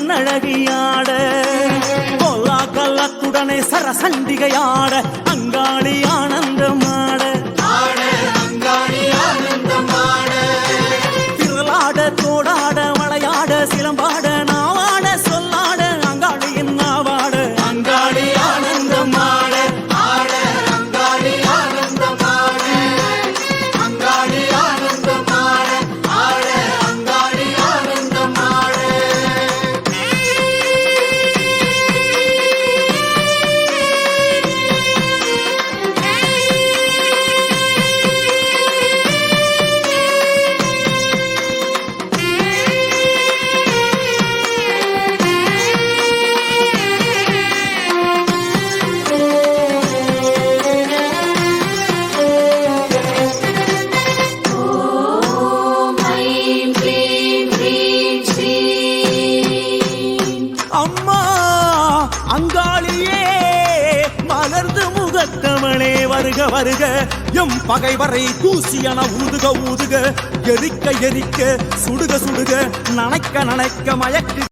கண்ணழகியாட கொல்லா கல்லத்துடனே சரசண்டிகையாட அங்காளி ஆனந்தமாட திரளாட தோடாட மலையாட சிலம்பாட நாவாட சொல்லாட அங்காளியின் நாவாட அங்காளி ஆனந்தமாட அம்மா அங்காளியே மலர்ந்து முகத்தவளே வருக வருக எம் பகைவரை தூசியன ஊதுக ஊதுக எரிக்க எரிக்க சுடுக சுடுக நனைக்க நனைக்க மயக்கு